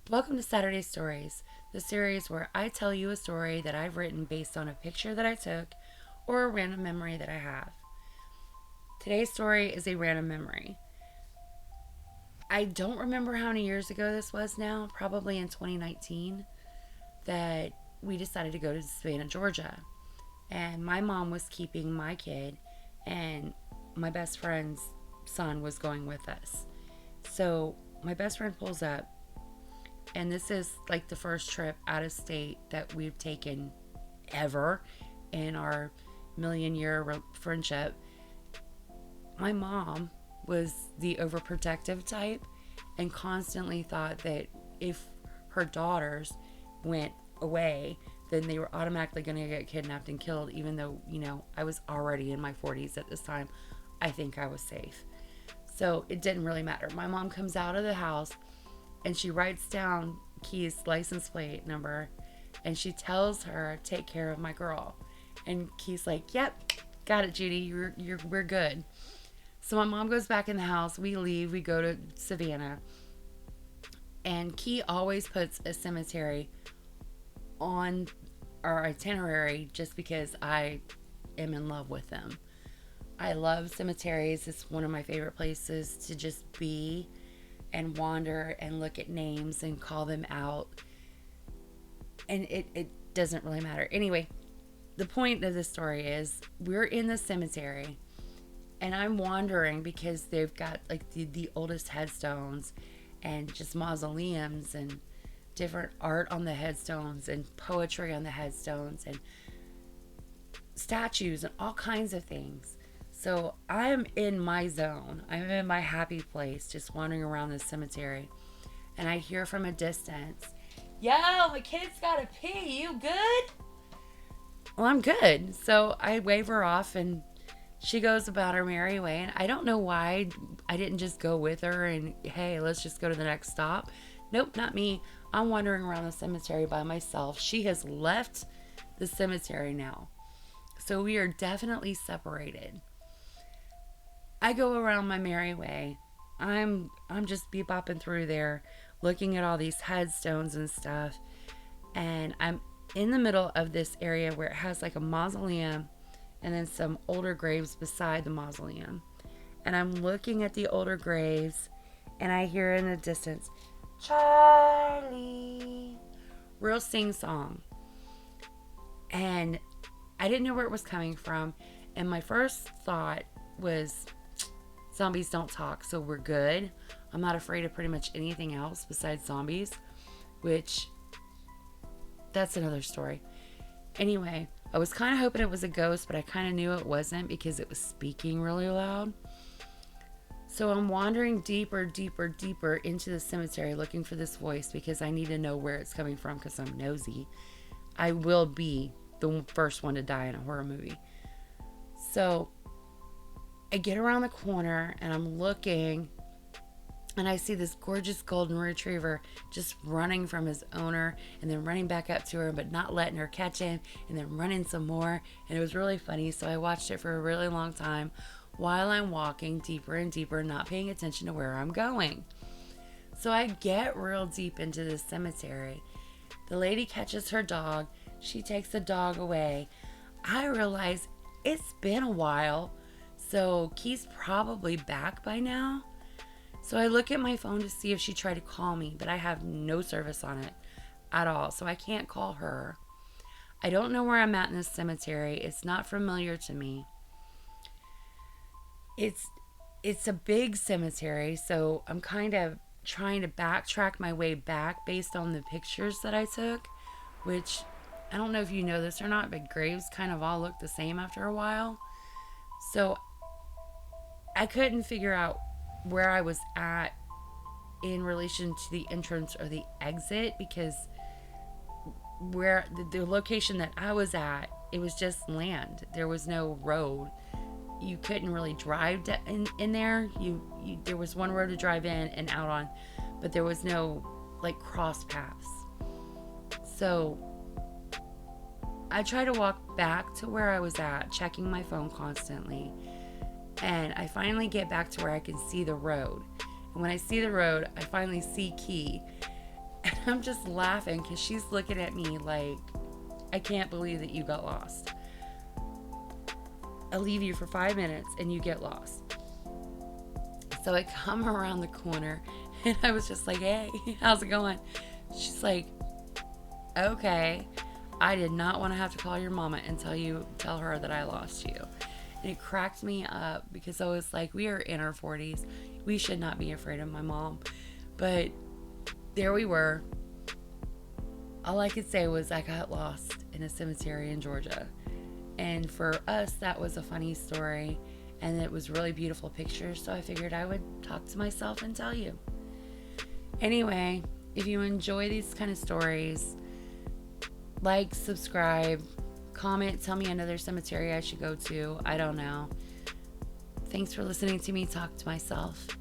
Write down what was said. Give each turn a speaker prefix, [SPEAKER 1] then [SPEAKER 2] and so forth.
[SPEAKER 1] Welcome to Saturday Stories, the series where I tell you a story that I've written based on a picture that I took or a random memory that I have. Today's story is a random memory. I don't remember how many years ago this was now, probably in 2019, that we decided to go to Savannah, Georgia. And my mom was keeping my kid, and my best friend's son was going with us. So my best friend pulls up, and this is like the first trip out of state that we've taken ever in our million-year friendship. My mom was the overprotective type and constantly thought that if her daughters went away, then they were automatically going to get kidnapped and killed, even though, I was already in my 40s at this time. I think I was safe. So it didn't really matter. My mom comes out of the house and she writes down Key's license plate number and she tells her, take care of my girl. And Key's like, yep, got it, Judy. We're good. So my mom goes back in the house. We leave. We go to Savannah. And Key always puts a cemetery on our itinerary just because I am in love with them. I love cemeteries. It's one of my favorite places to just be and wander and look at names and call them out. And it doesn't really matter. Anyway, the point of this story is we're in the cemetery and I'm wandering because they've got like the oldest headstones and just mausoleums and different art on the headstones and poetry on the headstones and statues and all kinds of things. So I'm in my zone. I'm in my happy place, just wandering around this cemetery. And I hear from a distance, yo, my kid's gotta pee. You good? Well, I'm good. So I wave her off and she goes about her merry way. And I don't know why I didn't just go with her and, hey, let's just go to the next stop. Nope, not me. I'm wandering around the cemetery by myself. She has left the cemetery now. So we are definitely separated. I go around my merry way. I'm just bebopping through there, looking at all these headstones and stuff. And I'm in the middle of this area where it has like a mausoleum and then some older graves beside the mausoleum. And I'm looking at the older graves and I hear in the distance, Charlie. Real sing song. And I didn't know where it was coming from. And my first thought was, zombies don't talk, so we're good. I'm not afraid of pretty much anything else besides zombies, which that's another story. Anyway, I was kind of hoping it was a ghost, but I kind of knew it wasn't because it was speaking really loud. So I'm wandering deeper into the cemetery looking for this voice because I need to know where it's coming from because I'm nosy. I will be the first one to die in a horror movie. So I get around the corner and I'm looking and I see this gorgeous golden retriever just running from his owner and then running back up to her but not letting her catch him and then running some more. And it was really funny. So I watched it for a really long time while I'm walking deeper and deeper, not paying attention to where I'm going. So I get real deep into this cemetery. The lady catches her dog. She takes the dog away. I realize it's been a while. So Key's probably back by now. So I look at my phone to see if she tried to call me, but I have no service on it at all. So I can't call her. I don't know where I'm at in this cemetery. It's not familiar to me. It's a big cemetery, so I'm kind of trying to backtrack my way back based on the pictures that I took, which I don't know if you know this or not, but graves kind of all look the same after a while. So I couldn't figure out where I was at in relation to the entrance or the exit because where the location that I was at, it was just land. There was no road. You couldn't really drive in there. There was one road to drive in and out on, but there was no like cross paths. So I try to walk back to where I was at, checking my phone constantly. And I finally get back to where I can see the road. And when I see the road, I finally see Key. And I'm just laughing because she's looking at me like, I can't believe that you got lost. I'll leave you for 5 minutes and you get lost. So I come around the corner and I was just like, hey, how's it going? She's like, okay. I did not want to have to call your mama and tell her that I lost you. And it cracked me up because I was like, we are in our 40s. We should not be afraid of my mom. But there we were. All I could say was I got lost in a cemetery in Georgia. And for us, that was a funny story. And it was really beautiful pictures. So I figured I would talk to myself and tell you. Anyway, if you enjoy these kind of stories, like, subscribe, comment, tell me another cemetery I should go to. I don't know. Thanks for listening to me talk to myself.